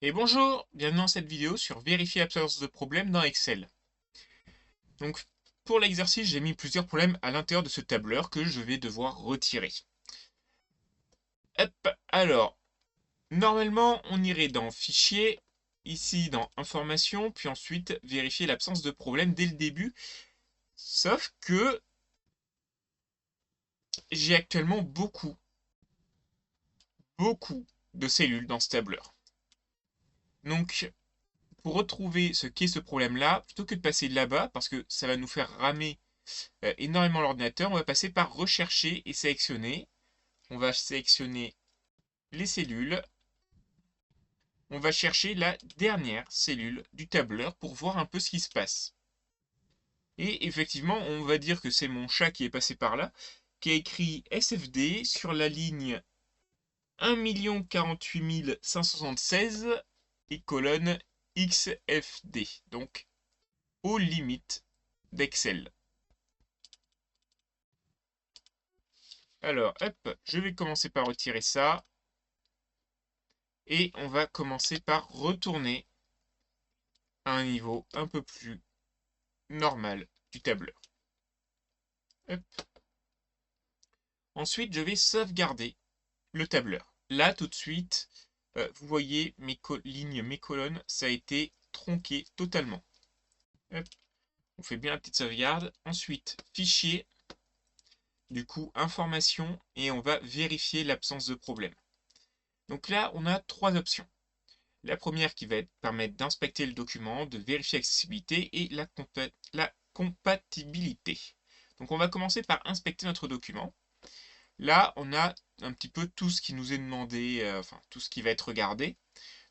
Et bonjour, bienvenue dans cette vidéo sur vérifier l'absence de problème dans Excel. Donc pour l'exercice, j'ai mis plusieurs problèmes à l'intérieur de ce tableur que je vais devoir retirer. Hop, alors, normalement on irait dans Fichier, ici dans Information, puis ensuite vérifier l'absence de problème dès le début. Sauf que j'ai actuellement beaucoup de cellules dans ce tableur. Donc pour retrouver ce qu'est ce problème-là, plutôt que de passer là-bas, parce que ça va nous faire ramer énormément l'ordinateur, on va passer par rechercher et sélectionner. On va sélectionner les cellules. On va chercher la dernière cellule du tableur pour voir un peu ce qui se passe. Et effectivement, on va dire que c'est mon chat qui est passé par là, qui a écrit SFD sur la ligne 1 48 576 et colonne XFD, donc aux limites d'Excel. Alors, hop, je vais commencer par retirer ça. Et on va commencer par retourner à un niveau un peu plus normal du tableur. Hop. Ensuite, je vais sauvegarder le tableur. Là, tout de suite, vous voyez mes lignes, mes colonnes, ça a été tronqué totalement. Hop. On fait bien la petite sauvegarde. Ensuite, fichier, du coup, information, et on va vérifier l'absence de problème. Donc là, on a trois options. La première qui va permettre d'inspecter le document, de vérifier l'accessibilité et la compatibilité. Donc on va commencer par inspecter notre document. Là, on a un petit peu tout ce qui nous est demandé, enfin tout ce qui va être regardé.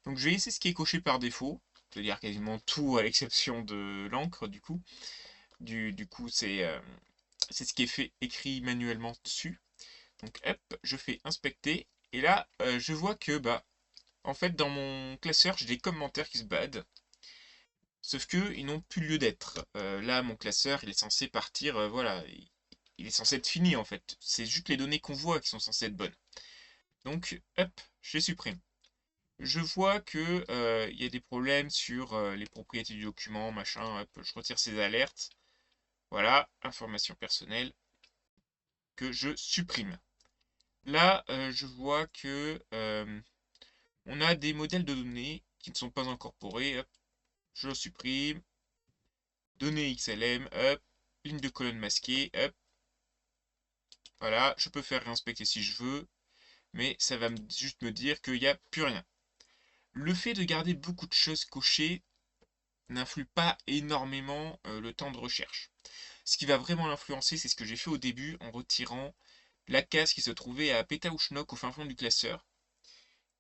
Donc je vais laisser ce qui est coché par défaut, c'est-à-dire quasiment tout à l'exception de l'encre du coup. Du coup, c'est ce qui est fait écrit manuellement dessus. Donc hop, je fais inspecter. Et là, je vois que en fait, dans mon classeur, j'ai des commentaires qui se badent. Sauf que ils n'ont plus lieu d'être. Là, mon classeur, il est censé partir, voilà, il est censé être fini en fait. C'est juste les données qu'on voit qui sont censées être bonnes. Donc, hop, je les supprime. Je vois que il y a des problèmes sur les propriétés du document, machin, hop, je retire ces alertes. Voilà, information personnelle que je supprime. Là, je vois que on a des modèles de données qui ne sont pas incorporés. Hop, je le supprime. Données XLM, hop, ligne de colonne masquée, hop. Voilà, je peux faire réinspecter si je veux, mais ça va juste me dire qu'il n'y a plus rien. Le fait de garder beaucoup de choses cochées n'influe pas énormément le temps de recherche. Ce qui va vraiment l'influencer, c'est ce que j'ai fait au début en retirant la case qui se trouvait à Pétaouchnok au fin fond du classeur.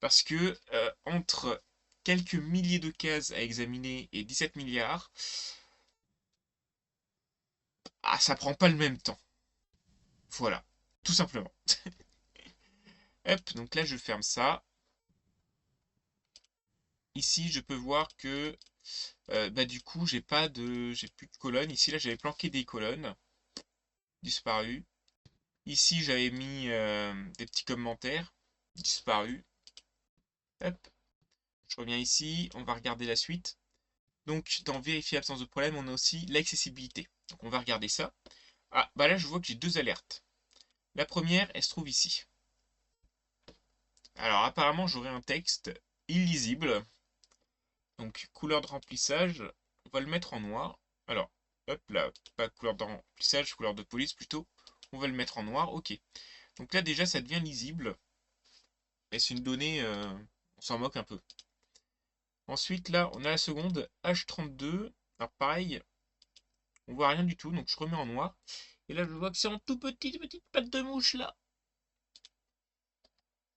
Parce que entre quelques milliers de cases à examiner et 17 milliards, ça prend pas le même temps. Voilà, tout simplement. Hop, donc là je ferme ça. Ici je peux voir que du coup j'ai plus de colonnes. Ici là j'avais planqué des colonnes disparues. Ici j'avais mis des petits commentaires disparus. Hop, je reviens ici, on va regarder la suite. Donc dans vérifier absence de problème, on a aussi l'accessibilité. Donc on va regarder ça. Ah bah là je vois que j'ai deux alertes. La première, elle se trouve ici. Alors apparemment j'aurai un texte illisible. Donc couleur de remplissage, on va le mettre en noir. Alors, hop là, pas couleur de remplissage, couleur de police plutôt. On va le mettre en noir, ok. Donc là déjà ça devient lisible. Et c'est une donnée, on s'en moque un peu. Ensuite là, on a la seconde, H32. Alors pareil, on voit rien du tout, donc je remets en noir. Et là je vois que c'est en tout petite patte de mouche là.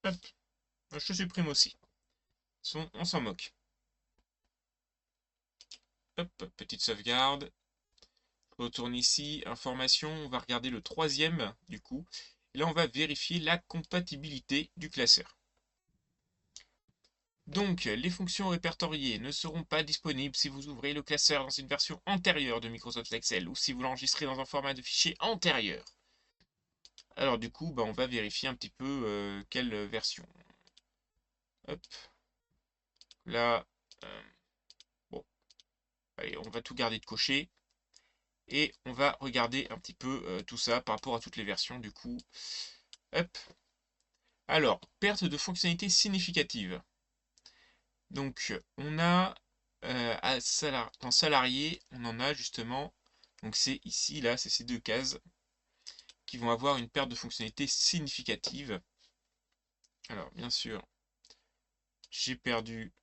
Hop, je supprime aussi. On s'en moque. Hop, petite sauvegarde. Je retourne ici, information, on va regarder le troisième du coup. Et là on va vérifier la compatibilité du classeur. Donc, les fonctions répertoriées ne seront pas disponibles si vous ouvrez le classeur dans une version antérieure de Microsoft Excel ou si vous l'enregistrez dans un format de fichier antérieur. Alors du coup, on va vérifier un petit peu quelle version. Hop, Là, bon, allez, on va tout garder de coché. Et on va regarder un petit peu tout ça par rapport à toutes les versions du coup. Hop. Alors, perte de fonctionnalité significative. Donc, on a dans salarié, on en a justement. Donc, c'est ici, là, c'est ces deux cases qui vont avoir une perte de fonctionnalité significative. Alors, bien sûr, j'ai perdu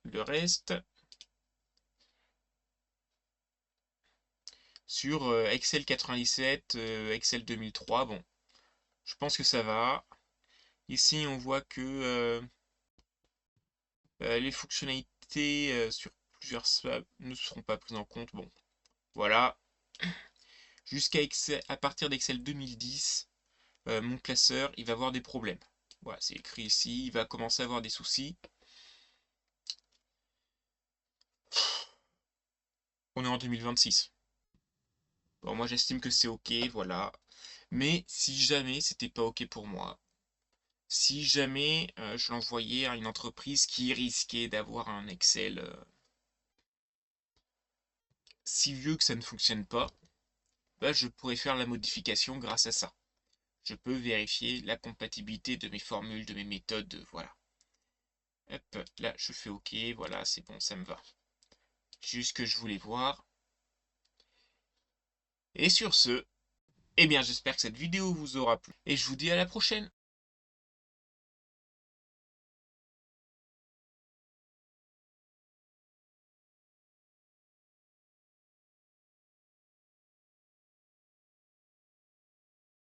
le reste. Sur Excel 97, Excel 2003, bon, je pense que ça va. Ici, on voit que les fonctionnalités sur plusieurs swaps ne seront pas prises en compte. Bon, voilà. À partir d'Excel 2010, mon classeur, il va avoir des problèmes. Voilà, c'est écrit ici, il va commencer à avoir des soucis. On est en 2026. Bon, moi j'estime que c'est ok, voilà. Mais si jamais c'était pas ok pour moi, si jamais je l'envoyais à une entreprise qui risquait d'avoir un Excel si vieux que ça ne fonctionne pas, bah, je pourrais faire la modification grâce à ça. Je peux vérifier la compatibilité de mes formules, de mes méthodes, voilà. Hop, là je fais OK, voilà, c'est bon, ça me va. Juste ce que je voulais voir. Et sur ce, eh bien j'espère que cette vidéo vous aura plu. Et je vous dis à la prochaine.